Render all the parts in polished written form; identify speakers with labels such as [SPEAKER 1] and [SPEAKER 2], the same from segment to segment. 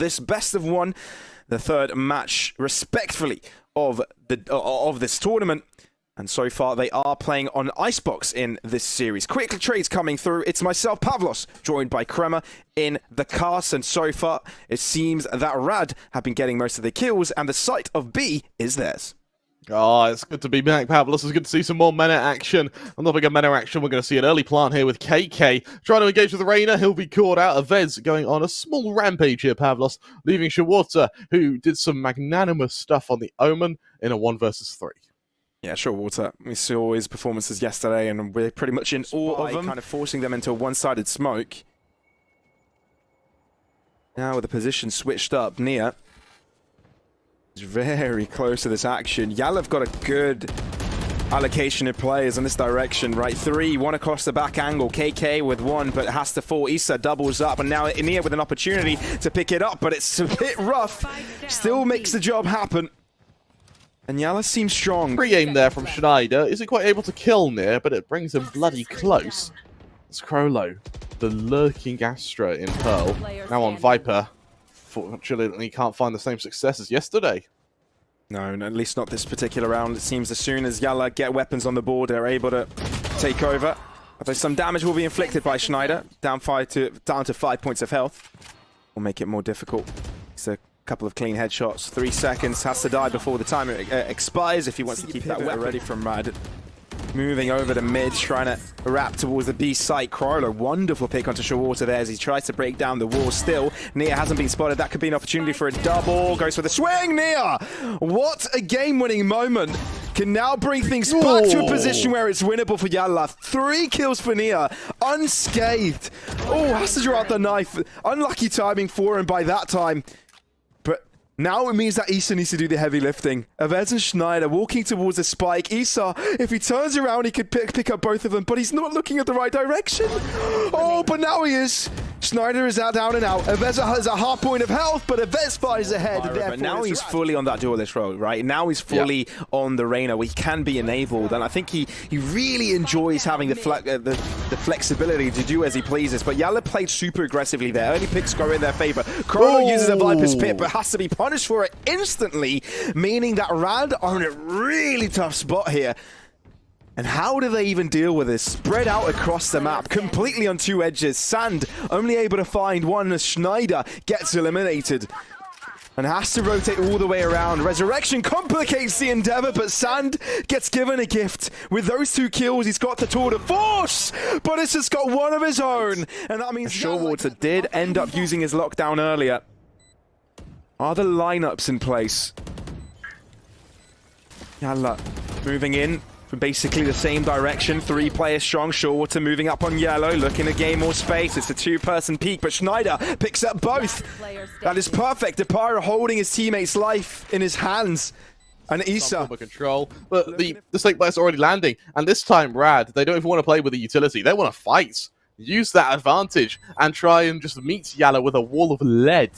[SPEAKER 1] this best of one, the third match respectfully of this tournament. And so far, they are playing on Icebox in this series. Quick trades coming through. It's myself, Pavlos, joined by Krema in the cast. And so far, it seems that RAAD have been getting most of the kills, and the site of B is theirs.
[SPEAKER 2] Oh, it's good to be back, Pavlos. It's good to see some more meta action. Another good meta action. We're going to see an early plant here with KK trying to engage with the Reyna. He'll be caught out. Avez going on a small rampage here, Pavlos, leaving ShawateRR, who did some magnanimous stuff on the Omen in a 1 versus 3.
[SPEAKER 1] Yeah, ShawateRR. We saw his performances yesterday, and we're pretty much in all of them, kind of forcing them into a one-sided smoke. Now with the position switched up, Nia is very close to this action. YaLLa have got a good allocation of players in this direction, right? 3, 1 across the back angle. KK with 1, but it has to fall. ISSAA doubles up, and now Nia with an opportunity to pick it up, but it's a bit rough. Still makes the job happen. And YaLLa seems strong.
[SPEAKER 2] Free aim there from Shniider. Isn't quite able to kill Nia, but it brings him bloody close. It's chrollo, the lurking Astra in Pearl. Now on Viper. Fortunately, he can't find the same success as yesterday.
[SPEAKER 1] No, at least not this particular round. It seems as soon as YaLLa get weapons on the board, they're able to take over. Although some damage will be inflicted by Shniider. Down to 5 points of health. Will make it more difficult. It's a couple of clean headshots. 3 seconds, has to die before the time expires if he wants to keep that weapon ready from RAAD. Moving over to mid, trying to wrap towards the B site. chrollo, wonderful pick onto ShawateRR there as he tries to break down the wall still. Nia hasn't been spotted. That could be an opportunity for a double. Goes for the swing, Nia! What a game-winning moment. Can now bring things back to a position where it's winnable for YaLLa. 3 kills for Nia, unscathed. Oh, has to draw out the knife. Unlucky timing for him by that time. Now it means that ISSAA needs to do the heavy lifting. Avez and Shniider walking towards the spike. ISSAA, if he turns around, he could pick up both of them, but he's not looking at the right direction. Oh, but now he is. Shniider is out, down and out. Avez has a half point of health, but Avez fires ahead. But now he's fully on that duelist role, right? Now he's fully on the Reyna, where he can be enabled, and I think he really enjoys having the flexibility to do as he pleases. But YaLLa played super aggressively there. Early picks go in their favor. chrollo uses a Viper's Pit, but has to be punished for it instantly, meaning that RAAD are in a really tough spot here. And how do they even deal with this? Spread out across the map, completely on 2 edges. Sand only able to find one as Shniider gets eliminated. And has to rotate all the way around. Resurrection complicates the endeavor, but Sand gets given a gift. With those 2 kills, he's got the tour de force, but it's just got one of his own. And that means ShawateRR did end up using his lockdown earlier. Are the lineups in place? YaLLa moving in from basically the same direction. 3 players strong. ShawateRR moving up on yellow, looking to gain more space. It's a 2-person peek, but Shniider picks up both. That is perfect. Depyro holding his teammate's life in his hands. And ISSAA.
[SPEAKER 2] Control, but the snake bite's already landing. And this time, RAAD, they don't even want to play with the utility. They want to fight. Use that advantage and try and just meet YaLLa with a wall of lead.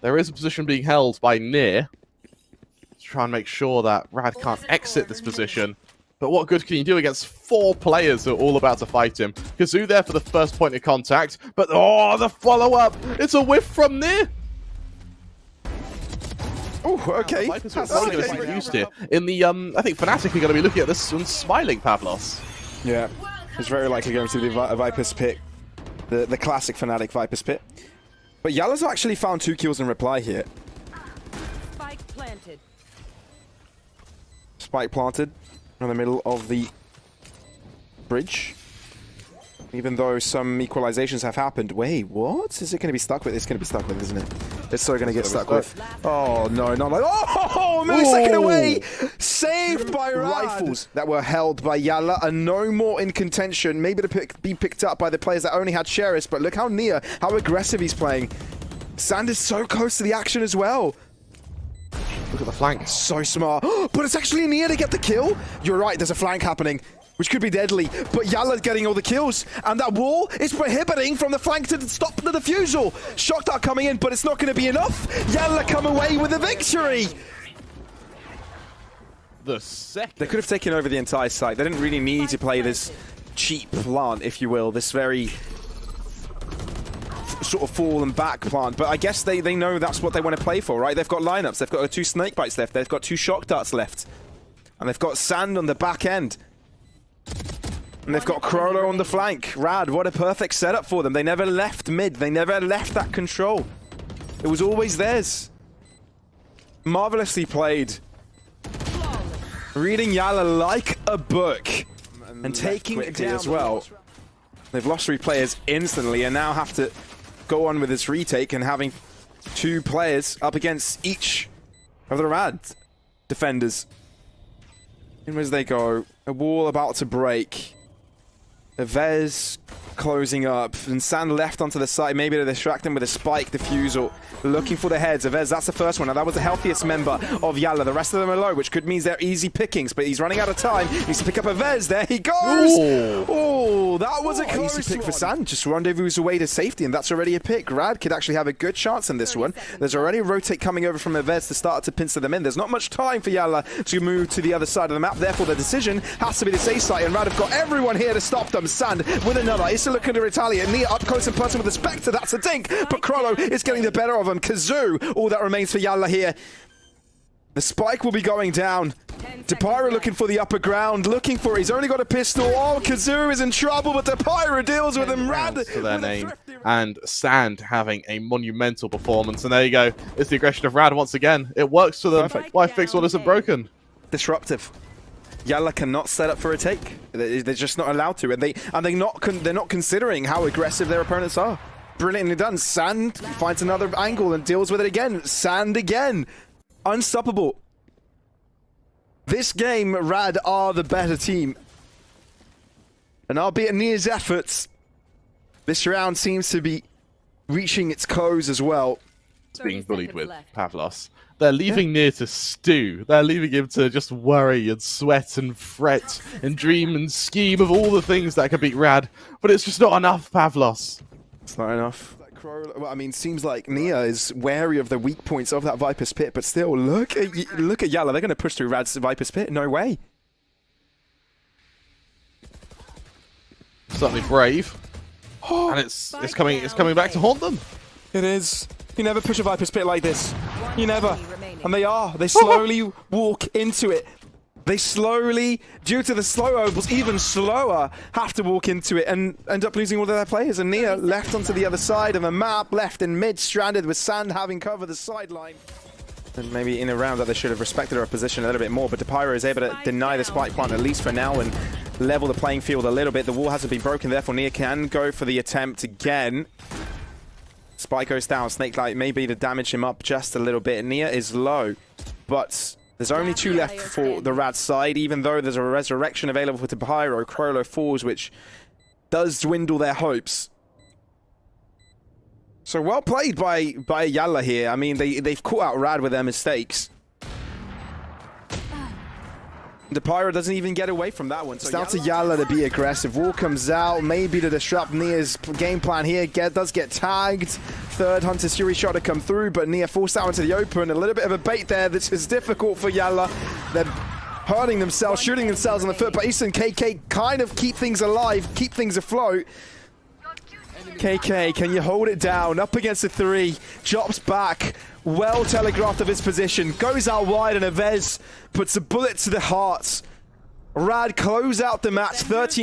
[SPEAKER 2] There is a position being held by Nia to try and make sure that RAAD can't exit this position. But what good can he do against 4 players who are all about to fight him? kAzoo there for the first point of contact, but oh, the follow-up! It's a whiff from Nia!
[SPEAKER 1] Oh, okay.
[SPEAKER 2] Vipers are probably going to be used here. In the, I think Fnatic are going to be looking at this and smiling, Pavlos.
[SPEAKER 1] Yeah, it's very likely going to be the Viper's Pit. The classic Fnatic Viper's Pit. But YaLLa's actually found 2 kills in reply here.
[SPEAKER 3] Spike planted.
[SPEAKER 1] Spike planted in the middle of the bridge. Even though some equalizations have happened. Wait, what? Is it going to be stuck with? It's going to be stuck with, isn't it? It's so going to get stuck with. Oh, no, not like... Oh, a millisecond away! Saved by RAAD. Rifles that were held by YaLLa are no more in contention. Maybe to be picked up by the players that only had Sheriffs, but look how how aggressive he's playing. Sand is so close to the action as well.
[SPEAKER 2] Look at the flank.
[SPEAKER 1] So smart. But it's actually Nia to get the kill. You're right, there's a flank happening, which could be deadly. But YaLLa getting all the kills. And that wall is prohibiting from the flank to stop the defusal. Shock dart coming in, but it's not going to be enough. YaLLa come away with the victory.
[SPEAKER 2] The second.
[SPEAKER 1] They could have taken over the entire site. They didn't really need to play this cheap plant, if you will. This very sort of fall and back plant, but I guess they know that's what they want to play for, right? They've got lineups, they've got 2 snake bites left, they've got 2 shock darts left, and they've got Sand on the back end. And they've got chrollo on the flank. RAAD, what a perfect setup for them. They never left mid, they never left that control. It was always theirs. Marvelously played. Reading YaLLa like a book. And taking it down as well. They've lost 3 players instantly and now have to go on with this retake and having 2 players up against each of the RAAD defenders. In as they go, a wall about to break. Avez closing up, and Sand left onto the side, maybe to distract him with a spike defusal. Looking for the heads. Avez, that's the first one. Now that was the healthiest member of YaLLa. The rest of them are low, which could mean they're easy pickings, but he's running out of time. He needs to pick up Avez. There he goes! Oh, that was a close pick for Sand. Just rendezvous away to safety, and that's already a pick. RAAD could actually have a good chance in this one. There's already a rotate coming over from Avez to start to pincer them in. There's not much time for YaLLa to move to the other side of the map. Therefore, the decision has to be the safe side, and RAAD have got everyone here to stop them. Sand with another. ISSAA looking to retaliate. Nia up close and personal with the Spectre. That's a dink, but chrollo is getting the better of him. kAzoo, all that remains for YaLLa here. The spike will be going down. Depyro looking for the upper ground, looking for it. He's only got a pistol. Oh, kAzoo is in trouble, but Depyro deals with him. RAAD
[SPEAKER 2] to their name, and Sand having a monumental performance. And there you go. It's the aggression of RAAD once again. It works for them.
[SPEAKER 1] Perfect.
[SPEAKER 2] Why fix what isn't broken?
[SPEAKER 1] Disruptive. YaLLa cannot set up for a take. They're just not allowed to, and they're not considering how aggressive their opponents are. Brilliantly done. Sand finds another angle and deals with it again. Sand again. Unstoppable. This game, RAAD are the better team. And albeit Nia's efforts, this round seems to be reaching its close as well.
[SPEAKER 2] It's being bullied with Pavlos. They're leaving Nia to stew. They're leaving him to just worry and sweat and fret and dream and scheme of all the things that could beat RAAD. But it's just not enough, Pavlos.
[SPEAKER 1] It's not enough. Well, I mean, seems like Nia is wary of the weak points of that Viper's Pit, but still, look at YaLLa. They're going to push through RAAD's Viper's Pit. No way.
[SPEAKER 2] Certainly brave. And it's coming back to haunt them.
[SPEAKER 1] It is. You never push a Viper's Pit like this. You never. And they are. They slowly walk into it. They slowly, due to the slow ovals, even slower, have to walk into it and end up losing all of their players. And Nia left onto the other side of the map, left in mid, stranded with Sand having covered the sideline. And maybe in a round that they should have respected her position a little bit more, but Depyro is able to deny the spike plant, at least for now, and level the playing field a little bit. The wall hasn't been broken, therefore Nia can go for the attempt again. Spike goes down, Snake Light may be to damage him up just a little bit. Nia is low, but there's only 2 left for the RAAD side, even though there's a resurrection available for Depyro. chrollo falls, which does dwindle their hopes. So well played by YaLLa here. I mean, they've caught out RAAD with their mistakes. Depyro doesn't even get away from that one. So it's down to YaLLa to be aggressive. Wall comes out, maybe to disrupt Nia's game plan here. Does get tagged. Third Hunter's Fury shot to come through, but Nia forced out into the open. A little bit of a bait there. This is difficult for YaLLa. They're hurting themselves, shooting themselves in the foot, but ISSAA and KK kind of keep things alive, keep things afloat. KK, can you hold it down? Up against the 3, drops back, well telegraphed of his position, goes out wide, and Avez puts a bullet to the heart. RAAD close out the match, 13.